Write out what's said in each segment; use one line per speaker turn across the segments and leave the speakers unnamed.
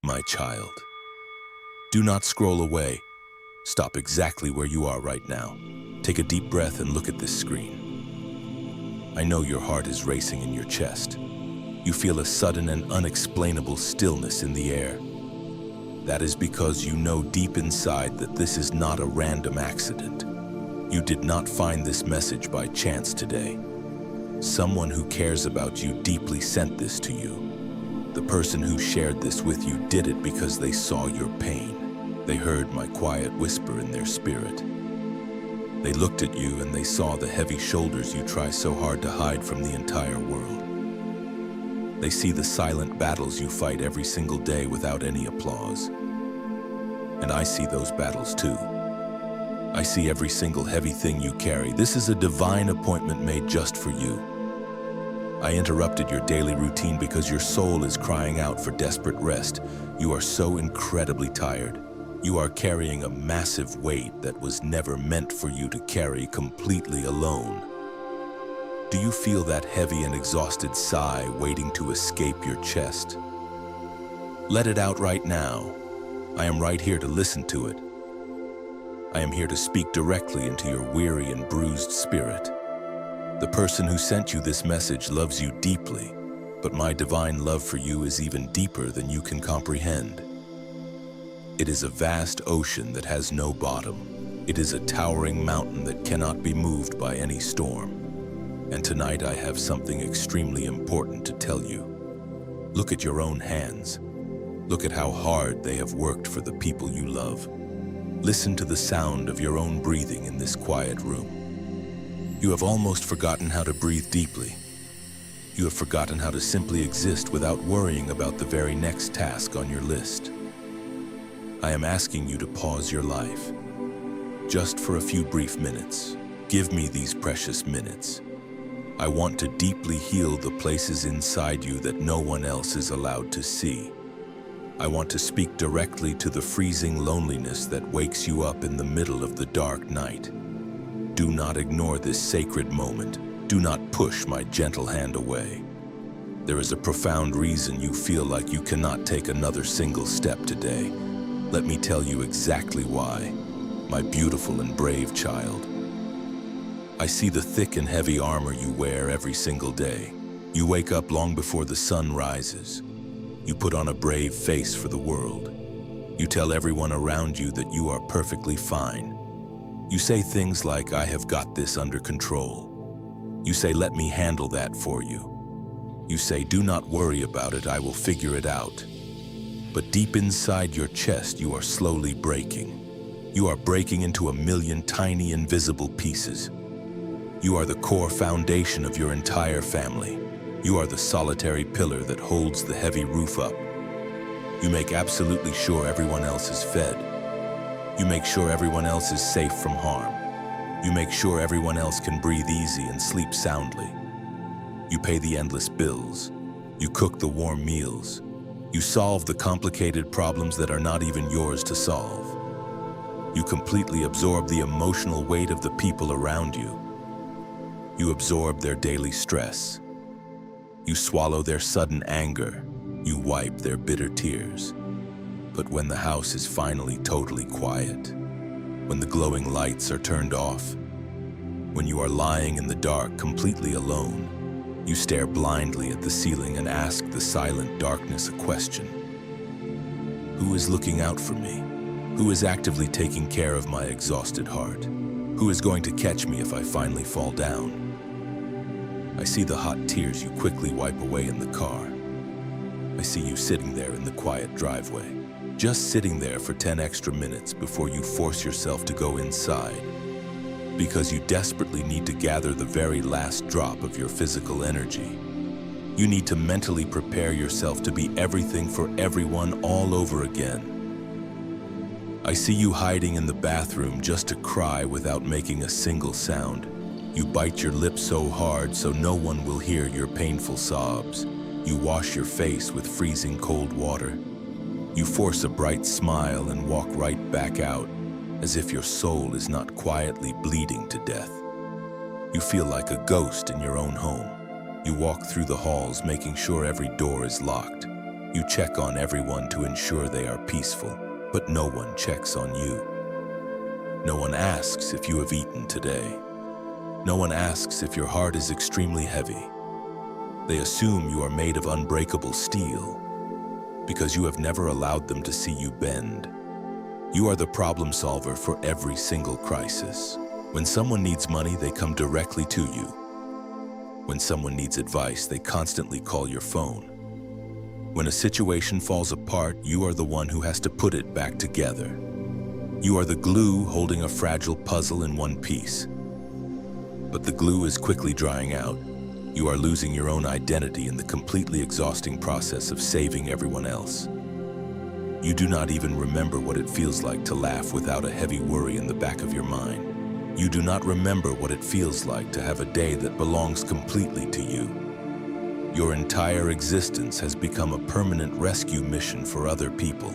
my child. Do not scroll away. Stop exactly where you are right now. Take a deep breath and look at this screen. I know your heart is racing in your chest. You feel a sudden and unexplainable stillness in the air. That is because you know deep inside that this is not a random accident. You did not find this message by chance today. Someone who cares about you deeply sent this to you. The person who shared this with you did it because they saw your pain. They heard my quiet whisper in their spirit. They looked at you and they saw the heavy shoulders you try so hard to hide from the entire world. They see the silent battles you fight every single day without any applause. And I see those battles too. I see every single heavy thing you carry. This is a divine appointment made just for you. I interrupted your daily routine because your soul is crying out for desperate rest. You are so incredibly tired. You are carrying a massive weight that was never meant for you to carry completely alone. Do you feel that heavy and exhausted sigh waiting to escape your chest? Let it out right now. I am right here to listen to it. I am here to speak directly into your weary and bruised spirit. The person who sent you this message loves you deeply, but my divine love for you is even deeper than you can comprehend. It is a vast ocean that has no bottom. It is a towering mountain that cannot be moved by any storm. And tonight I have something extremely important to tell you. Look at your own hands. Look at how hard they have worked for the people you love. Listen to the sound of your own breathing in this quiet room. You have almost forgotten how to breathe deeply. You have forgotten how to simply exist without worrying about the very next task on your list. I am asking you to pause your life. Just for a few brief minutes. Give me these precious minutes. I want to deeply heal the places inside you that no one else is allowed to see. I want to speak directly to the freezing loneliness that wakes you up in the middle of the dark night. Do not ignore this sacred moment. Do not push my gentle hand away. There is a profound reason you feel like you cannot take another single step today. Let me tell you exactly why, my beautiful and brave child. I see the thick and heavy armor you wear every single day. You wake up long before the sun rises. You put on a brave face for the world. You tell everyone around you that you are perfectly fine. You say things like, "I have got this under control." You say, "Let me handle that for you." You say, "Do not worry about it, I will figure it out." But deep inside your chest, you are slowly breaking. You are breaking into a million tiny invisible pieces. You are the core foundation of your entire family. You are the solitary pillar that holds the heavy roof up. You make absolutely sure everyone else is fed. You make sure everyone else is safe from harm. You make sure everyone else can breathe easy and sleep soundly. You pay the endless bills. You cook the warm meals. You solve the complicated problems that are not even yours to solve. You completely absorb the emotional weight of the people around you. You absorb their daily stress. You swallow their sudden anger. You wipe their bitter tears. But when the house is finally totally quiet, when the glowing lights are turned off, when you are lying in the dark completely alone, you stare blindly at the ceiling and ask the silent darkness a question. Who is looking out for me? Who is actively taking care of my exhausted heart? Who is going to catch me if I finally fall down? I see the hot tears you quickly wipe away in the car. I see you sitting there in the quiet driveway, just sitting there for 10 extra minutes before you force yourself to go inside, because you desperately need to gather the very last drop of your physical energy. You need to mentally prepare yourself to be everything for everyone all over again. I see you hiding in the bathroom just to cry without making a single sound. You bite your lips so hard so no one will hear your painful sobs. You wash your face with freezing cold water. You force a bright smile and walk right back out, as if your soul is not quietly bleeding to death. You feel like a ghost in your own home. You walk through the halls making sure every door is locked. You check on everyone to ensure they are peaceful, but no one checks on you. No one asks if you have eaten today. No one asks if your heart is extremely heavy. They assume you are made of unbreakable steel because you have never allowed them to see you bend. You are the problem solver for every single crisis. When someone needs money, they come directly to you. When someone needs advice, they constantly call your phone. When a situation falls apart, you are the one who has to put it back together. You are the glue holding a fragile puzzle in one piece. But the glue is quickly drying out. You are losing your own identity in the completely exhausting process of saving everyone else. You do not even remember what it feels like to laugh without a heavy worry in the back of your mind. You do not remember what it feels like to have a day that belongs completely to you. Your entire existence has become a permanent rescue mission for other people.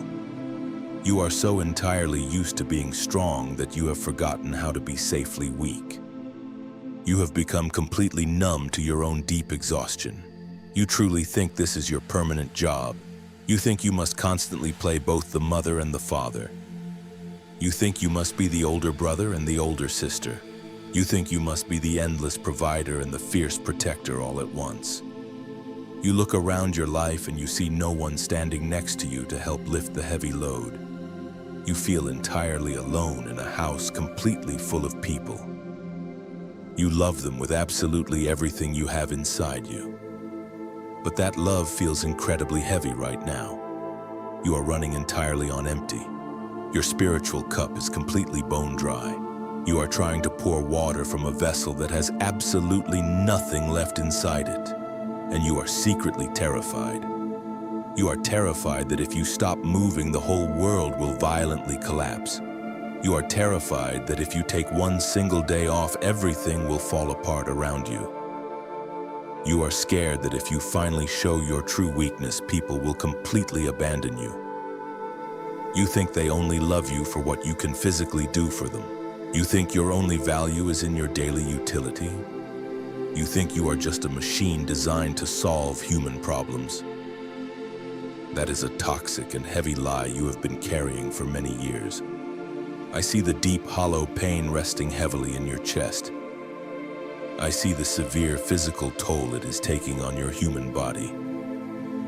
You are so entirely used to being strong that you have forgotten how to be safely weak. You have become completely numb to your own deep exhaustion. You truly think this is your permanent job. You think you must constantly play both the mother and the father. You think you must be the older brother and the older sister. You think you must be the endless provider and the fierce protector all at once. You look around your life and you see no one standing next to you to help lift the heavy load. You feel entirely alone in a house completely full of people. You love them with absolutely everything you have inside you. But that love feels incredibly heavy right now. You are running entirely on empty. Your spiritual cup is completely bone dry. You are trying to pour water from a vessel that has absolutely nothing left inside it. And you are secretly terrified. You are terrified that if you stop moving, the whole world will violently collapse. You are terrified that if you take one single day off, everything will fall apart around you. You are scared that if you finally show your true weakness, people will completely abandon you. You think they only love you for what you can physically do for them. You think your only value is in your daily utility. You think you are just a machine designed to solve human problems. That is a toxic and heavy lie you have been carrying for many years. I see the deep, hollow pain resting heavily in your chest. I see the severe physical toll it is taking on your human body.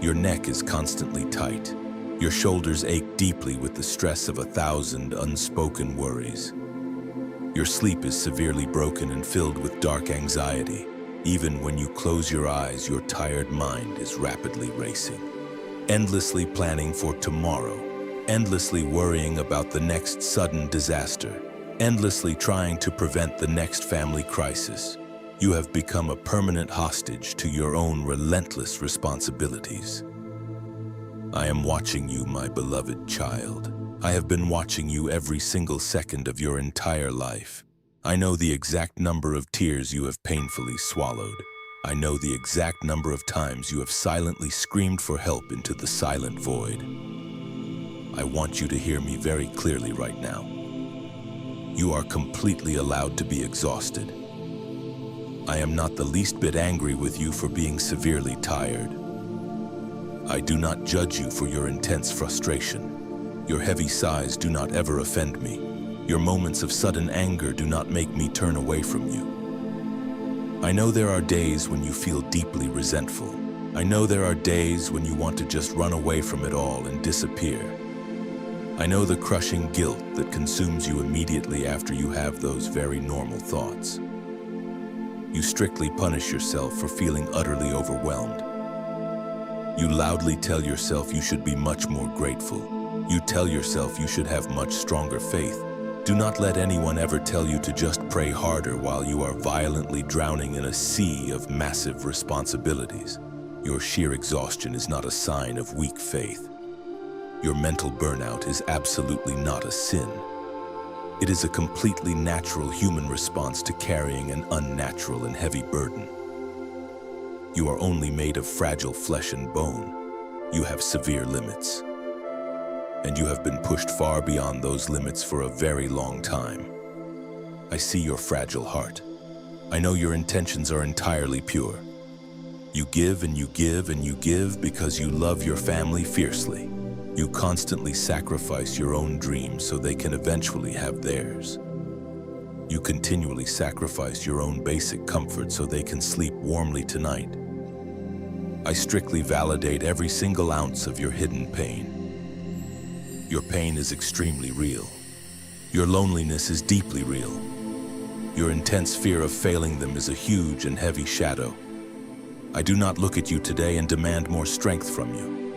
Your neck is constantly tight. Your shoulders ache deeply with the stress of 1,000 unspoken worries. Your sleep is severely broken and filled with dark anxiety. Even when you close your eyes, your tired mind is rapidly racing, endlessly planning for tomorrow, endlessly worrying about the next sudden disaster, endlessly trying to prevent the next family crisis. You have become a permanent hostage to your own relentless responsibilities. I am watching you, my beloved child. I have been watching you every single second of your entire life. I know the exact number of tears you have painfully swallowed. I know the exact number of times you have silently screamed for help into the silent void. I want you to hear me very clearly right now. You are completely allowed to be exhausted. I am not the least bit angry with you for being severely tired. I do not judge you for your intense frustration. Your heavy sighs do not ever offend me. Your moments of sudden anger do not make me turn away from you. I know there are days when you feel deeply resentful. I know there are days when you want to just run away from it all and disappear. I know the crushing guilt that consumes you immediately after you have those very normal thoughts. You strictly punish yourself for feeling utterly overwhelmed. You loudly tell yourself you should be much more grateful. You tell yourself you should have much stronger faith. Do not let anyone ever tell you to just pray harder while you are violently drowning in a sea of massive responsibilities. Your sheer exhaustion is not a sign of weak faith. Your mental burnout is absolutely not a sin. It is a completely natural human response to carrying an unnatural and heavy burden. You are only made of fragile flesh and bone. You have severe limits. And you have been pushed far beyond those limits for a very long time. I see your fragile heart. I know your intentions are entirely pure. You give and you give and you give because you love your family fiercely. You constantly sacrifice your own dreams so they can eventually have theirs. You continually sacrifice your own basic comfort so they can sleep warmly tonight. I strictly validate every single ounce of your hidden pain. Your pain is extremely real. Your loneliness is deeply real. Your intense fear of failing them is a huge and heavy shadow. I do not look at you today and demand more strength from you.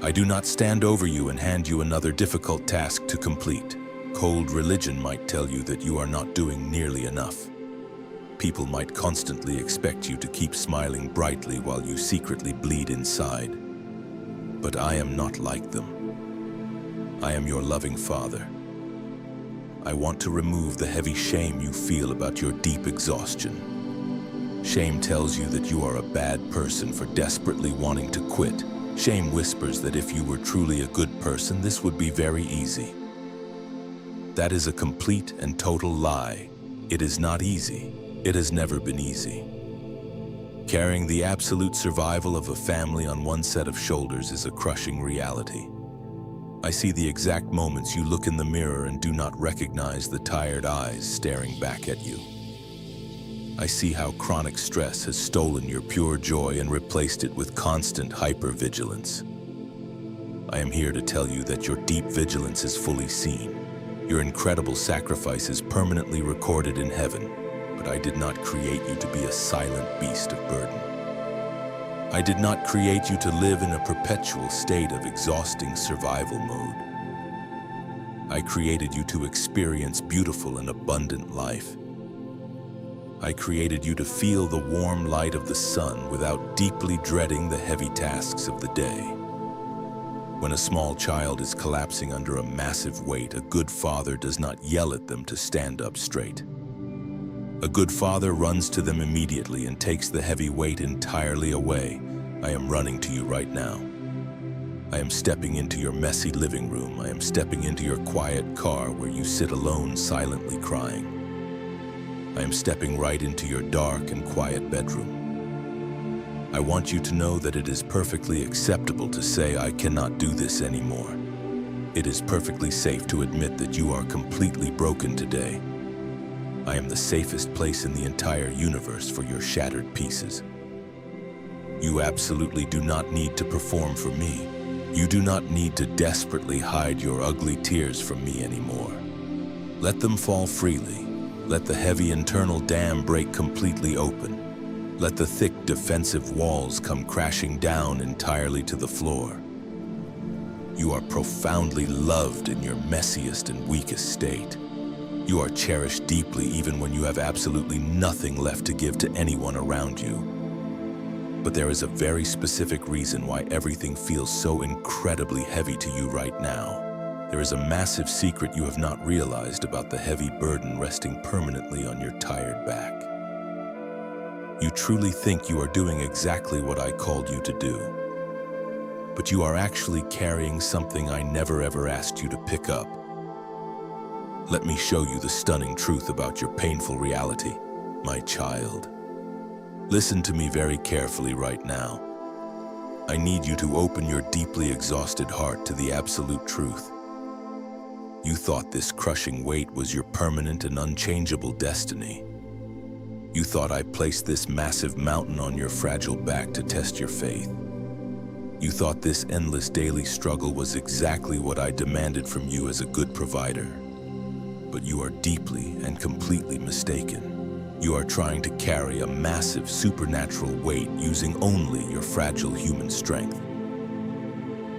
I do not stand over you and hand you another difficult task to complete. Cold religion might tell you that you are not doing nearly enough. People might constantly expect you to keep smiling brightly while you secretly bleed inside. But I am not like them. I am your loving Father. I want to remove the heavy shame you feel about your deep exhaustion. Shame tells you that you are a bad person for desperately wanting to quit. Shame whispers that if you were truly a good person, this would be very easy. That is a complete and total lie. It is not easy. It has never been easy. Carrying the absolute survival of a family on one set of shoulders is a crushing reality. I see the exact moments you look in the mirror and do not recognize the tired eyes staring back at you. I see how chronic stress has stolen your pure joy and replaced it with constant hypervigilance. I am here to tell you that your deep vigilance is fully seen. Your incredible sacrifice is permanently recorded in heaven, but I did not create you to be a silent beast of burden. I did not create you to live in a perpetual state of exhausting survival mode. I created you to experience beautiful and abundant life. I created you to feel the warm light of the sun without deeply dreading the heavy tasks of the day. When a small child is collapsing under a massive weight, a good father does not yell at them to stand up straight. A good father runs to them immediately and takes the heavy weight entirely away. I am running to you right now. I am stepping into your messy living room. I am stepping into your quiet car where you sit alone, silently crying. I am stepping right into your dark and quiet bedroom. I want you to know that it is perfectly acceptable to say, I cannot do this anymore. It is perfectly safe to admit that you are completely broken today. I am the safest place in the entire universe for your shattered pieces. You absolutely do not need to perform for me. You do not need to desperately hide your ugly tears from me anymore. Let them fall freely. Let the heavy internal dam break completely open. Let the thick defensive walls come crashing down entirely to the floor. You are profoundly loved in your messiest and weakest state. You are cherished deeply even when you have absolutely nothing left to give to anyone around you. But there is a very specific reason why everything feels so incredibly heavy to you right now. There is a massive secret you have not realized about the heavy burden resting permanently on your tired back. You truly think you are doing exactly what I called you to do. But you are actually carrying something I never ever asked you to pick up. Let me show you the stunning truth about your painful reality, my child. Listen to me very carefully right now. I need you to open your deeply exhausted heart to the absolute truth. You thought this crushing weight was your permanent and unchangeable destiny. You thought I placed this massive mountain on your fragile back to test your faith. You thought this endless daily struggle was exactly what I demanded from you as a good provider. But you are deeply and completely mistaken. You are trying to carry a massive supernatural weight using only your fragile human strength.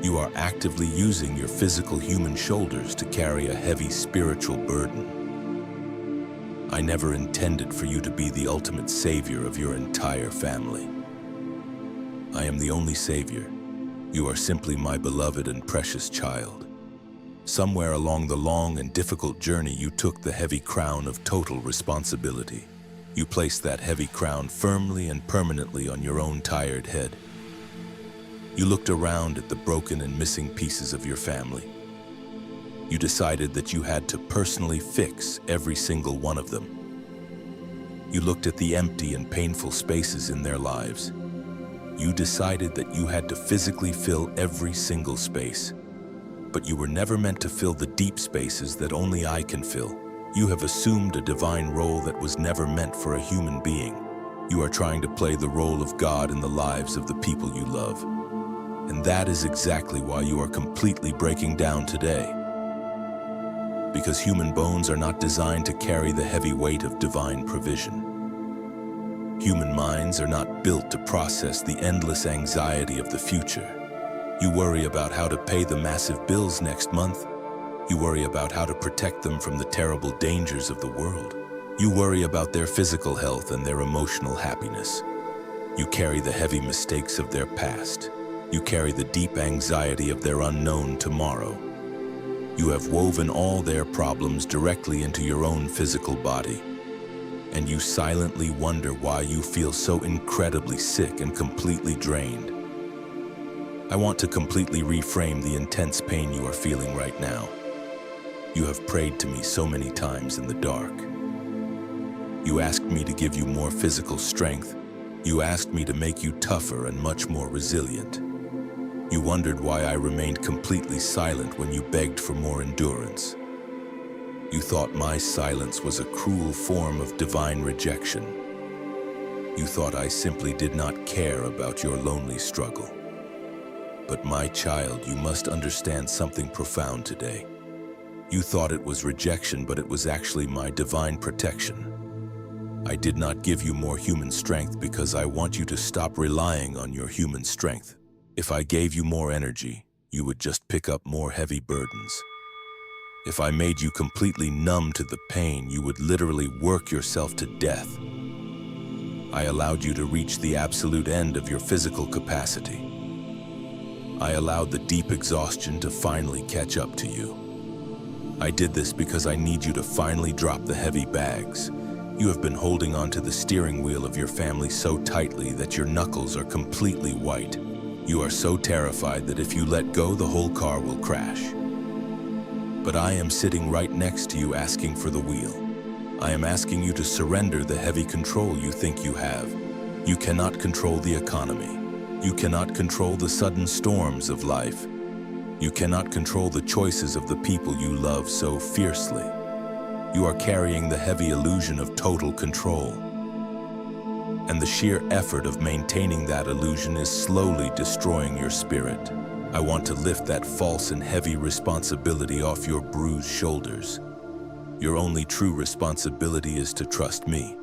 You are actively using your physical human shoulders to carry a heavy spiritual burden. I never intended for you to be the ultimate savior of your entire family. I am the only savior. You are simply my beloved and precious child. Somewhere along the long and difficult journey, you took the heavy crown of total responsibility. You placed that heavy crown firmly and permanently on your own tired head. You looked around at the broken and missing pieces of your family. You decided that you had to personally fix every single one of them. You looked at the empty and painful spaces in their lives. You decided that you had to physically fill every single space. But you were never meant to fill the deep spaces that only I can fill. You have assumed a divine role that was never meant for a human being. You are trying to play the role of God in the lives of the people you love. And that is exactly why you are completely breaking down today. Because human bones are not designed to carry the heavy weight of divine provision. Human minds are not built to process the endless anxiety of the future. You worry about how to pay the massive bills next month. You worry about how to protect them from the terrible dangers of the world. You worry about their physical health and their emotional happiness. You carry the heavy mistakes of their past. You carry the deep anxiety of their unknown tomorrow. You have woven all their problems directly into your own physical body. And you silently wonder why you feel so incredibly sick and completely drained. I want to completely reframe the intense pain you are feeling right now. You have prayed to me so many times in the dark. You asked me to give you more physical strength. You asked me to make you tougher and much more resilient. You wondered why I remained completely silent when you begged for more endurance. You thought my silence was a cruel form of divine rejection. You thought I simply did not care about your lonely struggle. But my child, you must understand something profound today. You thought it was rejection, but it was actually my divine protection. I did not give you more human strength because I want you to stop relying on your human strength. If I gave you more energy, you would just pick up more heavy burdens. If I made you completely numb to the pain, you would literally work yourself to death. I allowed you to reach the absolute end of your physical capacity. I allowed the deep exhaustion to finally catch up to you. I did this because I need you to finally drop the heavy bags. You have been holding onto the steering wheel of your family so tightly that your knuckles are completely white. You are so terrified that if you let go, the whole car will crash. But I am sitting right next to you asking for the wheel. I am asking you to surrender the heavy control you think you have. You cannot control the economy. You cannot control the sudden storms of life. You cannot control the choices of the people you love so fiercely. You are carrying the heavy illusion of total control. And the sheer effort of maintaining that illusion is slowly destroying your spirit. I want to lift that false and heavy responsibility off your bruised shoulders. Your only true responsibility is to trust me.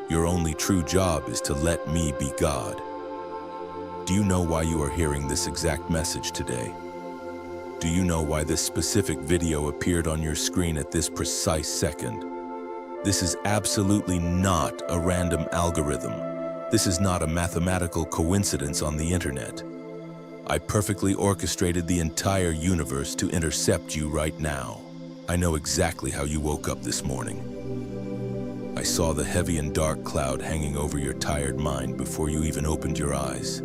Your only true job is to let me be God. Do you know why you are hearing this exact message today? Do you know why this specific video appeared on your screen at this precise second? This is absolutely not a random algorithm. This is not a mathematical coincidence on the internet. I perfectly orchestrated the entire universe to intercept you right now. I know exactly how you woke up this morning. I saw the heavy and dark cloud hanging over your tired mind before you even opened your eyes.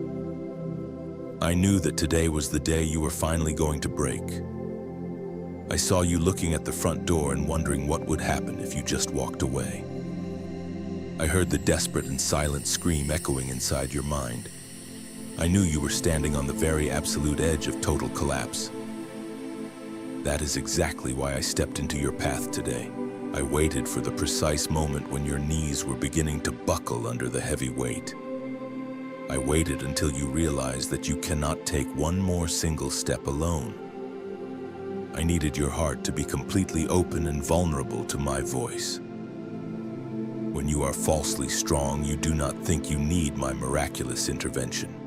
I knew that today was the day you were finally going to break. I saw you looking at the front door and wondering what would happen if you just walked away. I heard the desperate and silent scream echoing inside your mind. I knew you were standing on the very absolute edge of total collapse. That is exactly why I stepped into your path today. I waited for the precise moment when your knees were beginning to buckle under the heavy weight. I waited until you realized that you cannot take one more single step alone. I needed your heart to be completely open and vulnerable to my voice. When you are falsely strong, you do not think you need my miraculous intervention.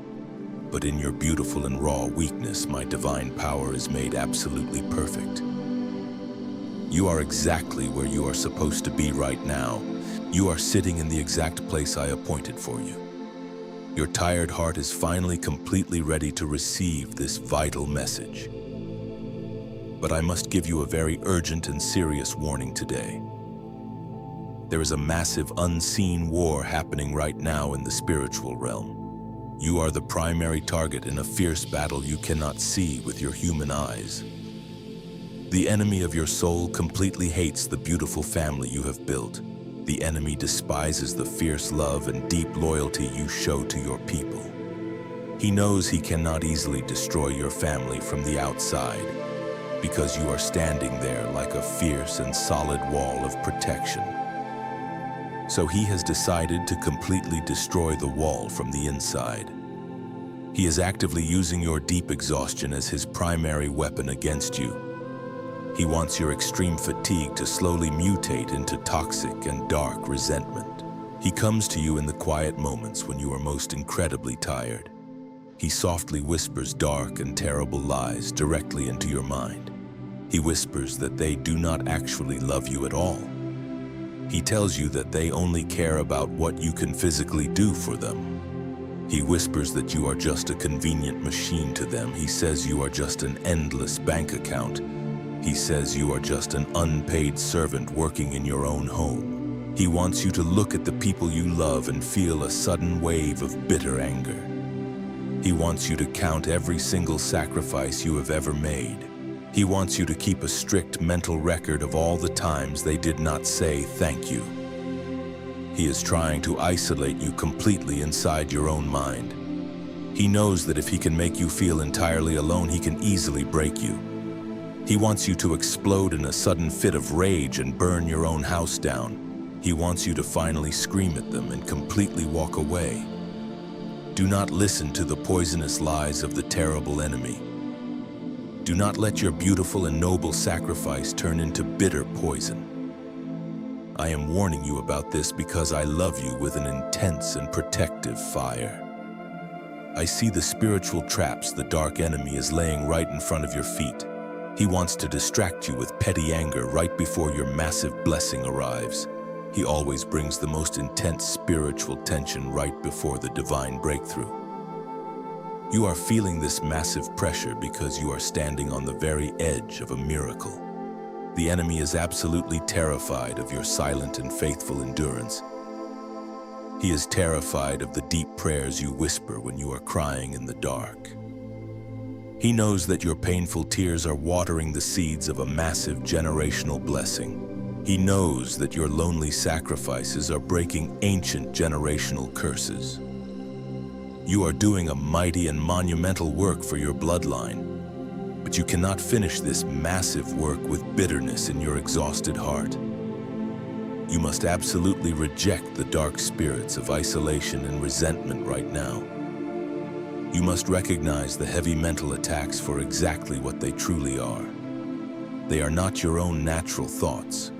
But in your beautiful and raw weakness, my divine power is made absolutely perfect. You are exactly where you are supposed to be right now. You are sitting in the exact place I appointed for you. Your tired heart is finally completely ready to receive this vital message. But I must give you a very urgent and serious warning today. There is a massive unseen war happening right now in the spiritual realm. You are the primary target in a fierce battle you cannot see with your human eyes. The enemy of your soul completely hates the beautiful family you have built. The enemy despises the fierce love and deep loyalty you show to your people. He knows he cannot easily destroy your family from the outside because you are standing there like a fierce and solid wall of protection. So he has decided to completely destroy the wall from the inside. He is actively using your deep exhaustion as his primary weapon against you. He wants your extreme fatigue to slowly mutate into toxic and dark resentment. He comes to you in the quiet moments when you are most incredibly tired. He softly whispers dark and terrible lies directly into your mind. He whispers that they do not actually love you at all. He tells you that they only care about what you can physically do for them. He whispers that you are just a convenient machine to them. He says you are just an endless bank account. He says you are just an unpaid servant working in your own home. He wants you to look at the people you love and feel a sudden wave of bitter anger. He wants you to count every single sacrifice you have ever made. He wants you to keep a strict mental record of all the times they did not say thank you. He is trying to isolate you completely inside your own mind. He knows that if he can make you feel entirely alone, he can easily break you. He wants you to explode in a sudden fit of rage and burn your own house down. He wants you to finally scream at them and completely walk away. Do not listen to the poisonous lies of the terrible enemy. Do not let your beautiful and noble sacrifice turn into bitter poison. I am warning you about this because I love you with an intense and protective fire. I see the spiritual traps the dark enemy is laying right in front of your feet. He wants to distract you with petty anger right before your massive blessing arrives. He always brings the most intense spiritual tension right before the divine breakthrough. You are feeling this massive pressure because you are standing on the very edge of a miracle. The enemy is absolutely terrified of your silent and faithful endurance. He is terrified of the deep prayers you whisper when you are crying in the dark. He knows that your painful tears are watering the seeds of a massive generational blessing. He knows that your lonely sacrifices are breaking ancient generational curses. You are doing a mighty and monumental work for your bloodline, but you cannot finish this massive work with bitterness in your exhausted heart. You must absolutely reject the dark spirits of isolation and resentment right now. You must recognize the heavy mental attacks for exactly what they truly are. They are not your own natural thoughts.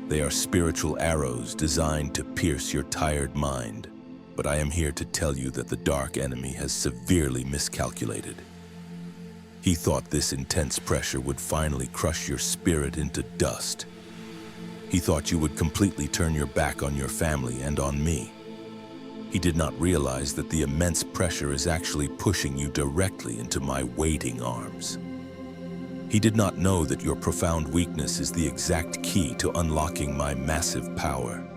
They are spiritual arrows designed to pierce your tired mind. But I am here to tell you that the dark enemy has severely miscalculated. He thought this intense pressure would finally crush your spirit into dust. He thought you would completely turn your back on your family and on me. He did not realize that the immense pressure is actually pushing you directly into my waiting arms. He did not know that your profound weakness is the exact key to unlocking my massive power.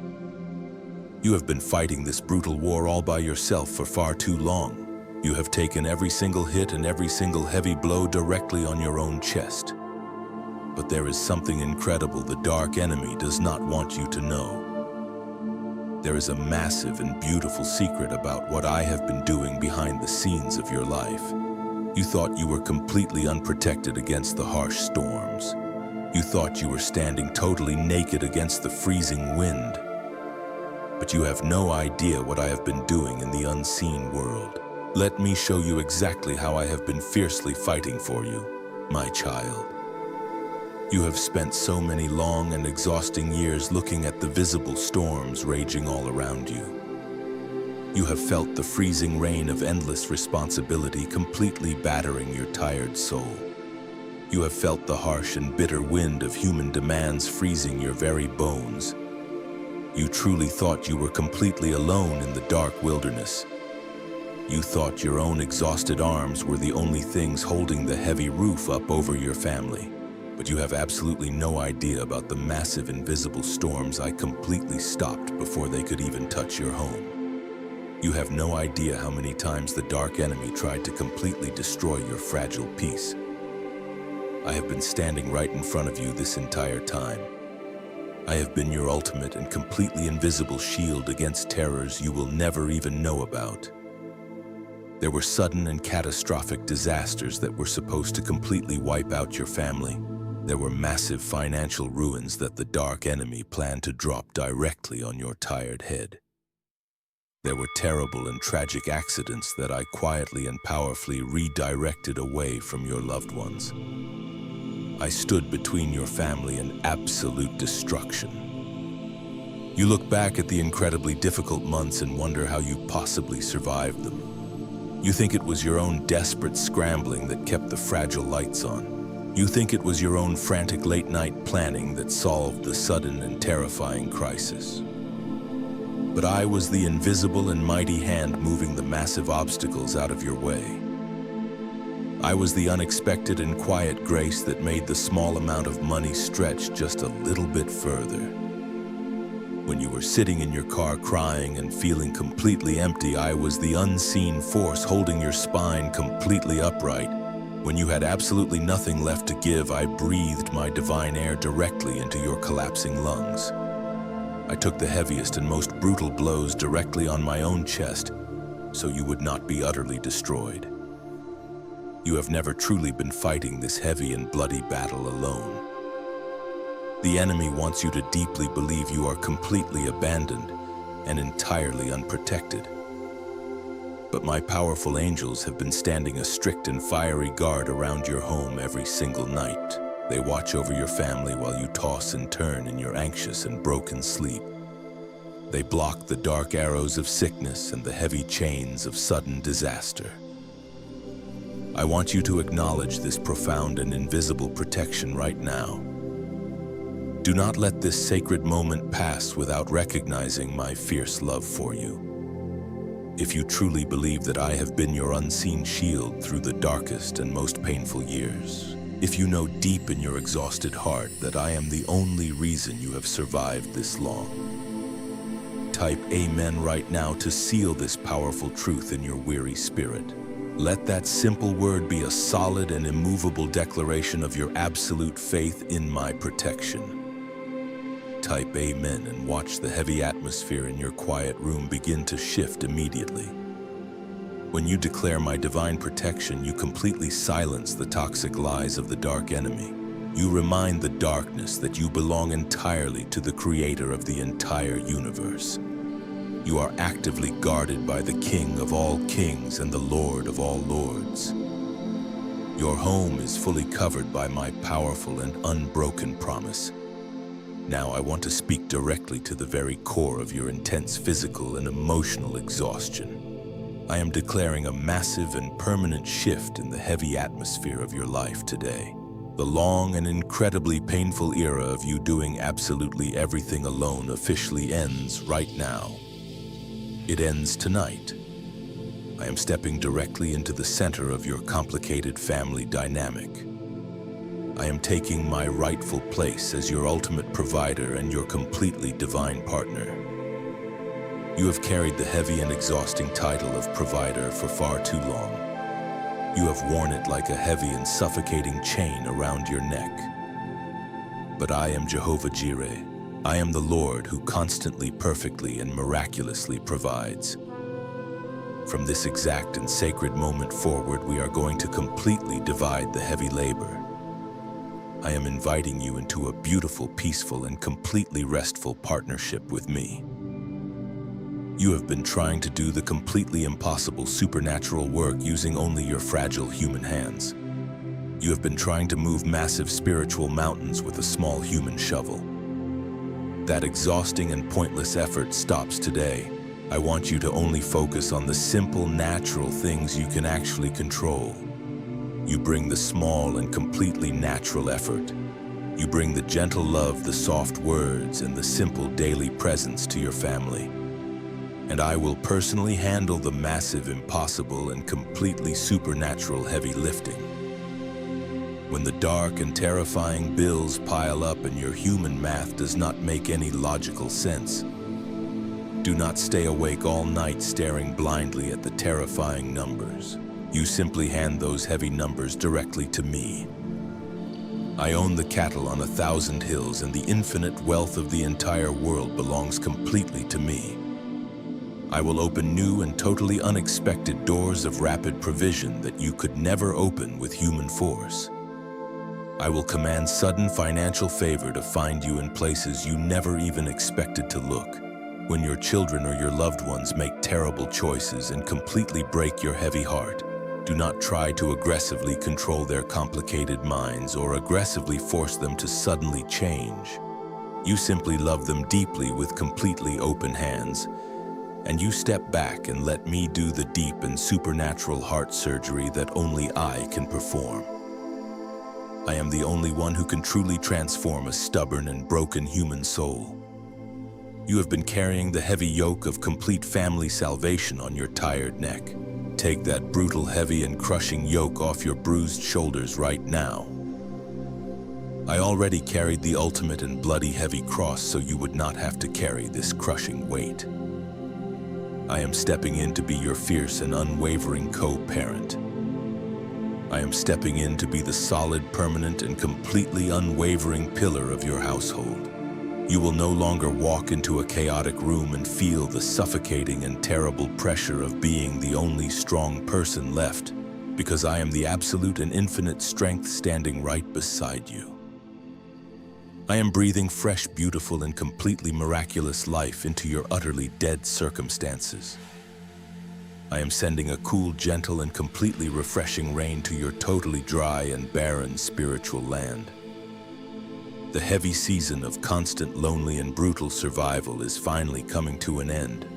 You have been fighting this brutal war all by yourself for far too long. You have taken every single hit and every single heavy blow directly on your own chest. But there is something incredible the dark enemy does not want you to know. There is a massive and beautiful secret about what I have been doing behind the scenes of your life. You thought you were completely unprotected against the harsh storms. You thought you were standing totally naked against the freezing wind. But you have no idea what I have been doing in the unseen world. Let me show you exactly how I have been fiercely fighting for you, my child. You have spent so many long and exhausting years looking at the visible storms raging all around you. You have felt the freezing rain of endless responsibility completely battering your tired soul. You have felt the harsh and bitter wind of human demands freezing your very bones. You truly thought you were completely alone in the dark wilderness. You thought your own exhausted arms were the only things holding the heavy roof up over your family. But you have absolutely no idea about the massive invisible storms I completely stopped before they could even touch your home. You have no idea how many times the dark enemy tried to completely destroy your fragile peace. I have been standing right in front of you this entire time. I have been your ultimate and completely invisible shield against terrors you will never even know about. There were sudden and catastrophic disasters that were supposed to completely wipe out your family. There were massive financial ruins that the dark enemy planned to drop directly on your tired head. There were terrible and tragic accidents that I quietly and powerfully redirected away from your loved ones. I stood between your family and absolute destruction. You look back at the incredibly difficult months and wonder how you possibly survived them. You think it was your own desperate scrambling that kept the fragile lights on. You think it was your own frantic late-night planning that solved the sudden and terrifying crisis. But I was the invisible and mighty hand moving the massive obstacles out of your way. I was the unexpected and quiet grace that made the small amount of money stretch just a little bit further. When you were sitting in your car crying and feeling completely empty, I was the unseen force holding your spine completely upright. When you had absolutely nothing left to give, I breathed my divine air directly into your collapsing lungs. I took the heaviest and most brutal blows directly on my own chest, so you would not be utterly destroyed. You have never truly been fighting this heavy and bloody battle alone. The enemy wants you to deeply believe you are completely abandoned and entirely unprotected. But my powerful angels have been standing a strict and fiery guard around your home every single night. They watch over your family while you toss and turn in your anxious and broken sleep. They block the dark arrows of sickness and the heavy chains of sudden disaster. I want you to acknowledge this profound and invisible protection right now. Do not let this sacred moment pass without recognizing my fierce love for you. If you truly believe that I have been your unseen shield through the darkest and most painful years, if you know deep in your exhausted heart that I am the only reason you have survived this long, type Amen right now to seal this powerful truth in your weary spirit. Let that simple word be a solid and immovable declaration of your absolute faith in my protection. Type Amen and watch the heavy atmosphere in your quiet room begin to shift immediately. When you declare my divine protection, you completely silence the toxic lies of the dark enemy. You remind the darkness that you belong entirely to the creator of the entire universe. You are actively guarded by the King of all kings and the Lord of all lords. Your home is fully covered by my powerful and unbroken promise. Now I want to speak directly to the very core of your intense physical and emotional exhaustion. I am declaring a massive and permanent shift in the heavy atmosphere of your life today. The long and incredibly painful era of you doing absolutely everything alone officially ends right now. It ends tonight. I am stepping directly into the center of your complicated family dynamic. I am taking my rightful place as your ultimate provider and your completely divine partner. You have carried the heavy and exhausting title of provider for far too long. You have worn it like a heavy and suffocating chain around your neck. But I am Jehovah Jireh. I am the Lord who constantly, perfectly, and miraculously provides. From this exact and sacred moment forward, we are going to completely divide the heavy labor. I am inviting you into a beautiful, peaceful, and completely restful partnership with me. You have been trying to do the completely impossible supernatural work using only your fragile human hands. You have been trying to move massive spiritual mountains with a small human shovel. That exhausting and pointless effort stops today. I want you to only focus on the simple, natural things you can actually control. You bring the small and completely natural effort. You bring the gentle love, the soft words, and the simple daily presence to your family. And I will personally handle the massive, impossible, and completely supernatural heavy lifting. When the dark and terrifying bills pile up and your human math does not make any logical sense, do not stay awake all night staring blindly at the terrifying numbers. You simply hand those heavy numbers directly to me. I own the cattle on 1,000 hills, and the infinite wealth of the entire world belongs completely to me. I will open new and totally unexpected doors of rapid provision that you could never open with human force. I will command sudden financial favor to find you in places you never even expected to look. When your children or your loved ones make terrible choices and completely break your heavy heart, do not try to aggressively control their complicated minds or aggressively force them to suddenly change. You simply love them deeply with completely open hands, and you step back and let me do the deep and supernatural heart surgery that only I can perform. I am the only one who can truly transform a stubborn and broken human soul. You have been carrying the heavy yoke of complete family salvation on your tired neck. Take that brutal, heavy, and crushing yoke off your bruised shoulders right now. I already carried the ultimate and bloody heavy cross so you would not have to carry this crushing weight. I am stepping in to be your fierce and unwavering co-parent. I am stepping in to be the solid, permanent, and completely unwavering pillar of your household. You will no longer walk into a chaotic room and feel the suffocating and terrible pressure of being the only strong person left, because I am the absolute and infinite strength standing right beside you. I am breathing fresh, beautiful, and completely miraculous life into your utterly dead circumstances. I am sending a cool, gentle, and completely refreshing rain to your totally dry and barren spiritual land. The heavy season of constant, lonely, and brutal survival is finally coming to an end.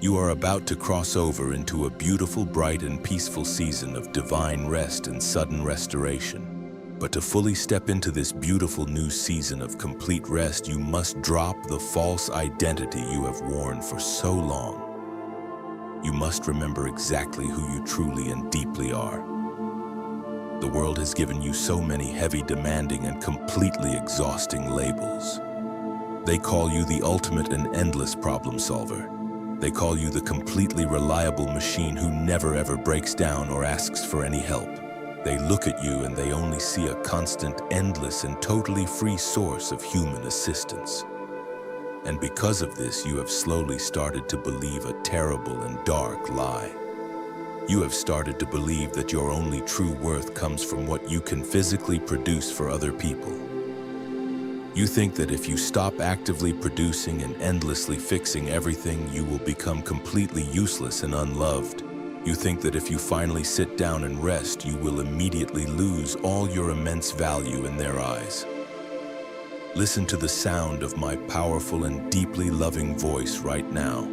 You are about to cross over into a beautiful, bright, and peaceful season of divine rest and sudden restoration. But to fully step into this beautiful new season of complete rest, you must drop the false identity you have worn for so long. You must remember exactly who you truly and deeply are. The world has given you so many heavy, demanding, and completely exhausting labels. They call you the ultimate and endless problem solver. They call you the completely reliable machine who never ever breaks down or asks for any help. They look at you and they only see a constant, endless, and totally free source of human assistance. And because of this, you have slowly started to believe a terrible and dark lie. You have started to believe that your only true worth comes from what you can physically produce for other people. You think that if you stop actively producing and endlessly fixing everything, you will become completely useless and unloved. You think that if you finally sit down and rest, you will immediately lose all your immense value in their eyes. Listen to the sound of my powerful and deeply loving voice right now.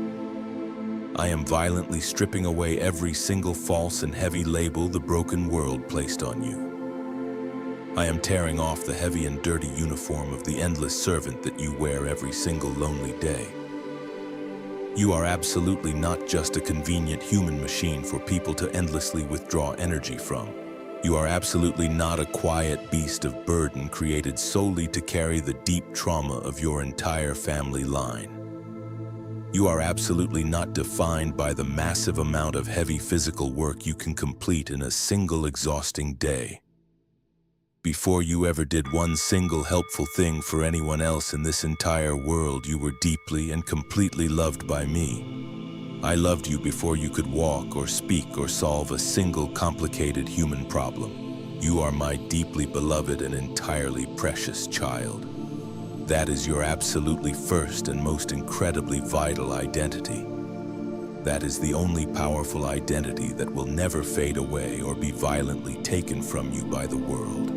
I am violently stripping away every single false and heavy label the broken world placed on you. I am tearing off the heavy and dirty uniform of the endless servant that you wear every single lonely day. You are absolutely not just a convenient human machine for people to endlessly withdraw energy from. You are absolutely not a quiet beast of burden created solely to carry the deep trauma of your entire family line. You are absolutely not defined by the massive amount of heavy physical work you can complete in a single exhausting day. Before you ever did one single helpful thing for anyone else in this entire world, you were deeply and completely loved by me. I loved you before you could walk or speak or solve a single complicated human problem. You are my deeply beloved and entirely precious child. That is your absolutely first and most incredibly vital identity. That is the only powerful identity that will never fade away or be violently taken from you by the world.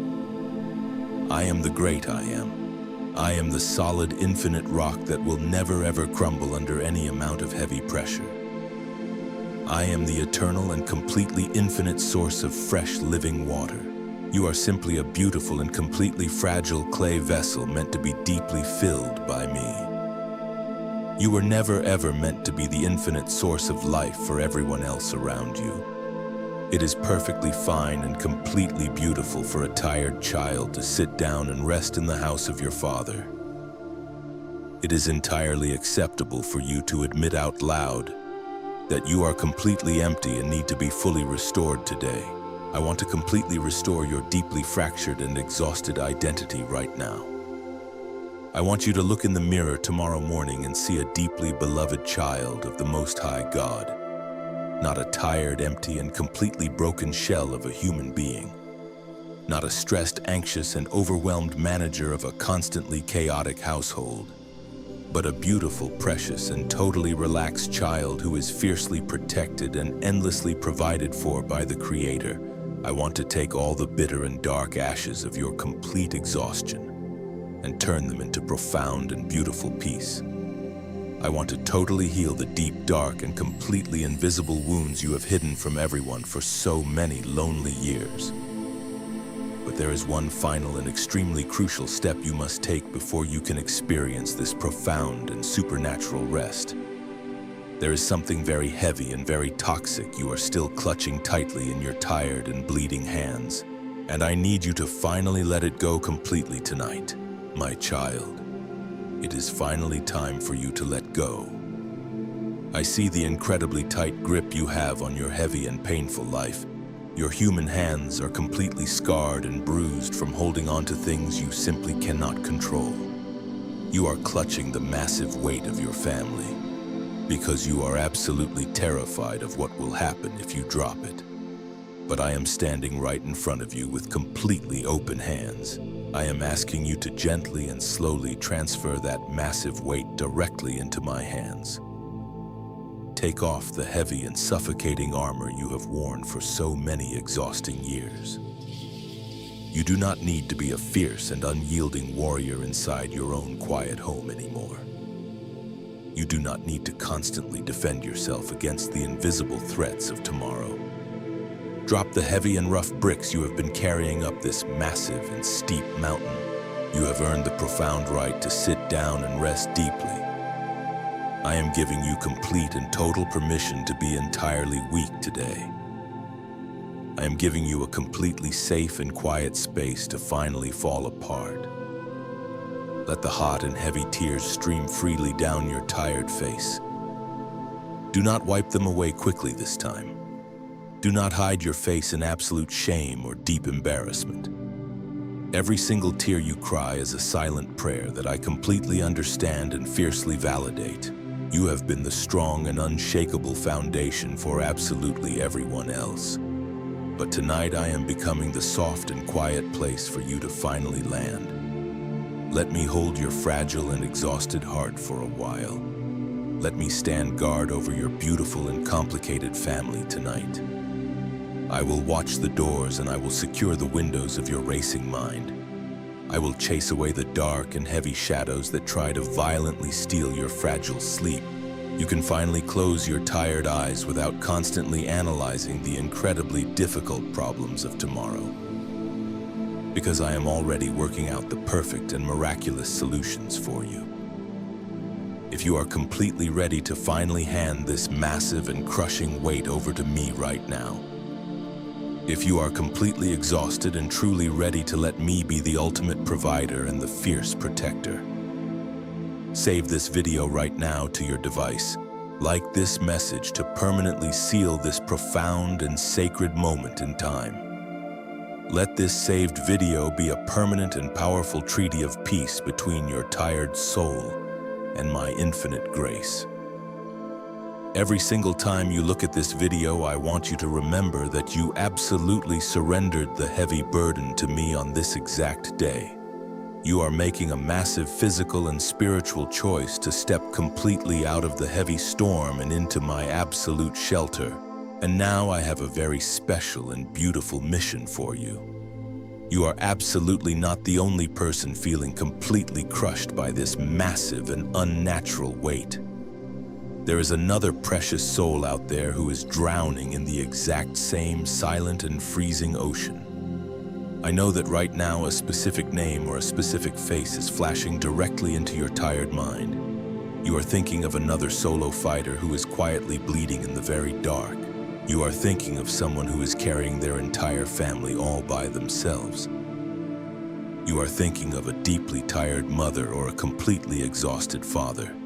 I am the great I am. I am the solid, infinite rock that will never ever crumble under any amount of heavy pressure. I am the eternal and completely infinite source of fresh, living water. You are simply a beautiful and completely fragile clay vessel meant to be deeply filled by me. You were never ever meant to be the infinite source of life for everyone else around you. It is perfectly fine and completely beautiful for a tired child to sit down and rest in the house of your father. It is entirely acceptable for you to admit out loud that you are completely empty and need to be fully restored today. I want to completely restore your deeply fractured and exhausted identity right now. I want you to look in the mirror tomorrow morning and see a deeply beloved child of the Most High God, not a tired, empty, and completely broken shell of a human being, not a stressed, anxious, and overwhelmed manager of a constantly chaotic household, but a beautiful, precious, and totally relaxed child who is fiercely protected and endlessly provided for by the Creator. I want to take all the bitter and dark ashes of your complete exhaustion and turn them into profound and beautiful peace. I want to totally heal the deep, dark, and completely invisible wounds you have hidden from everyone for so many lonely years. But there is one final and extremely crucial step you must take before you can experience this profound and supernatural rest. There is something very heavy and very toxic you are still clutching tightly in your tired and bleeding hands, and I need you to finally let it go completely tonight, my child. It is finally time for you to let go. I see the incredibly tight grip you have on your heavy and painful life. Your human hands are completely scarred and bruised from holding on to things you simply cannot control. You are clutching the massive weight of your family because you are absolutely terrified of what will happen if you drop it. But I am standing right in front of you with completely open hands. I am asking you to gently and slowly transfer that massive weight directly into my hands. Take off the heavy and suffocating armor you have worn for so many exhausting years. You do not need to be a fierce and unyielding warrior inside your own quiet home anymore. You do not need to constantly defend yourself against the invisible threats of tomorrow. Drop the heavy and rough bricks you have been carrying up this massive and steep mountain. You have earned the profound right to sit down and rest deeply. I am giving you complete and total permission to be entirely weak today. I am giving you a completely safe and quiet space to finally fall apart. Let the hot and heavy tears stream freely down your tired face. Do not wipe them away quickly this time. Do not hide your face in absolute shame or deep embarrassment. Every single tear you cry is a silent prayer that I completely understand and fiercely validate. You have been the strong and unshakable foundation for absolutely everyone else. But tonight I am becoming the soft and quiet place for you to finally land. Let me hold your fragile and exhausted heart for a while. Let me stand guard over your beautiful and complicated family tonight. I will watch the doors and I will secure the windows of your racing mind. I will chase away the dark and heavy shadows that try to violently steal your fragile sleep. You can finally close your tired eyes without constantly analyzing the incredibly difficult problems of tomorrow. Because I am already working out the perfect and miraculous solutions for you. If you are completely ready to finally hand this massive and crushing weight over to me right now, if you are completely exhausted and truly ready to let me be the ultimate provider and the fierce protector, save this video right now to your device. Like this message to permanently seal this profound and sacred moment in time. Let this saved video be a permanent and powerful treaty of peace between your tired soul and my infinite grace. Every single time you look at this video, I want you to remember that you absolutely surrendered the heavy burden to me on this exact day. You are making a massive physical and spiritual choice to step completely out of the heavy storm and into my absolute shelter. And now I have a very special and beautiful mission for you. You are absolutely not the only person feeling completely crushed by this massive and unnatural weight. There is another precious soul out there who is drowning in the exact same silent and freezing ocean. I know that right now a specific name or a specific face is flashing directly into your tired mind. You are thinking of another solo fighter who is quietly bleeding in the very dark. You are thinking of someone who is carrying their entire family all by themselves. You are thinking of a deeply tired mother or a completely exhausted father.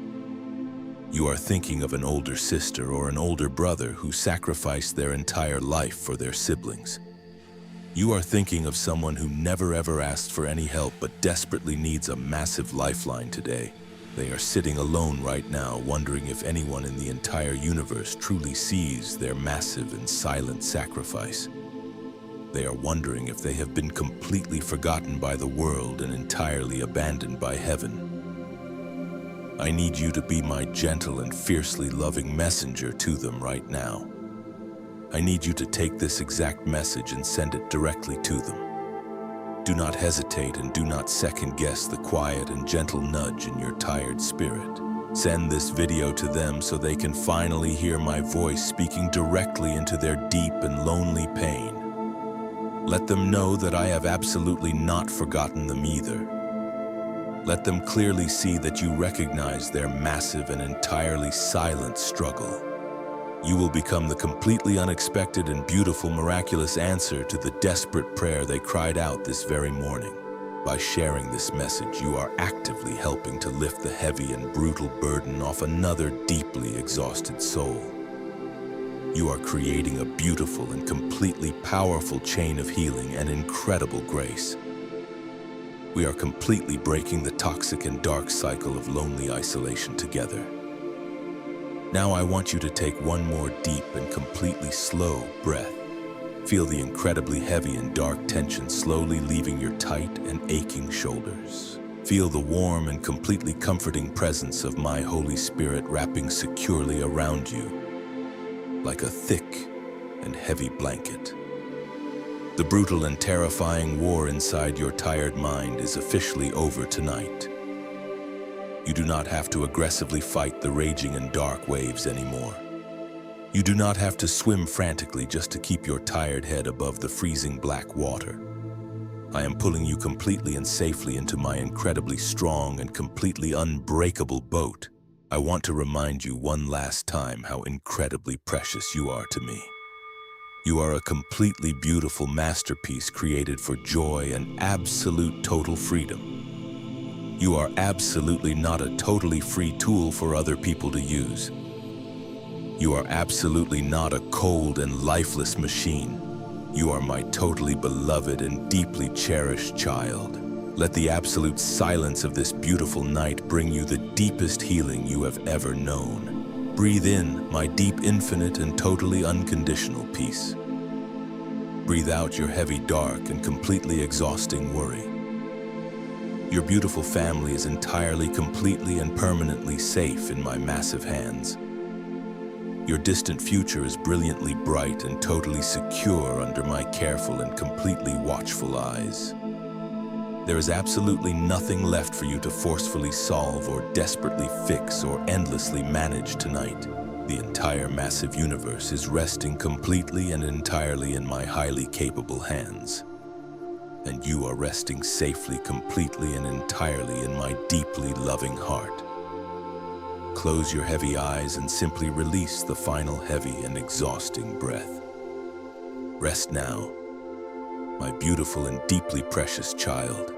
You are thinking of an older sister or an older brother who sacrificed their entire life for their siblings. You are thinking of someone who never ever asked for any help but desperately needs a massive lifeline today. They are sitting alone right now, wondering if anyone in the entire universe truly sees their massive and silent sacrifice. They are wondering if they have been completely forgotten by the world and entirely abandoned by heaven. I need you to be my gentle and fiercely loving messenger to them right now. I need you to take this exact message and send it directly to them. Do not hesitate and do not second-guess the quiet and gentle nudge in your tired spirit. Send this video to them so they can finally hear my voice speaking directly into their deep and lonely pain. Let them know that I have absolutely not forgotten them either. Let them clearly see that you recognize their massive and entirely silent struggle. You will become the completely unexpected and beautiful miraculous answer to the desperate prayer they cried out this very morning. By sharing this message, you are actively helping to lift the heavy and brutal burden off another deeply exhausted soul. You are creating a beautiful and completely powerful chain of healing and incredible grace. We are completely breaking the toxic and dark cycle of lonely isolation together. Now I want you to take one more deep and completely slow breath. Feel the incredibly heavy and dark tension slowly leaving your tight and aching shoulders. Feel the warm and completely comforting presence of my Holy Spirit wrapping securely around you, like a thick and heavy blanket. The brutal and terrifying war inside your tired mind is officially over tonight. You do not have to aggressively fight the raging and dark waves anymore. You do not have to swim frantically just to keep your tired head above the freezing black water. I am pulling you completely and safely into my incredibly strong and completely unbreakable boat. I want to remind you one last time how incredibly precious you are to me. You are a completely beautiful masterpiece created for joy and absolute total freedom. You are absolutely not a totally free tool for other people to use. You are absolutely not a cold and lifeless machine. You are my totally beloved and deeply cherished child. Let the absolute silence of this beautiful night bring you the deepest healing you have ever known. Breathe in my deep, infinite, and totally unconditional peace. Breathe out your heavy, dark, and completely exhausting worry. Your beautiful family is entirely, completely, and permanently safe in my massive hands. Your distant future is brilliantly bright and totally secure under my careful and completely watchful eyes. There is absolutely nothing left for you to forcefully solve or desperately fix or endlessly manage tonight. The entire massive universe is resting completely and entirely in my highly capable hands. And you are resting safely, completely, and entirely in my deeply loving heart. Close your heavy eyes and simply release the final heavy and exhausting breath. Rest now, my beautiful and deeply precious child.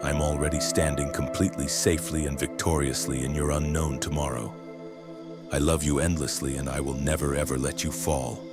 I'm already standing completely safely and victoriously in your unknown tomorrow. I love you endlessly and I will never ever let you fall.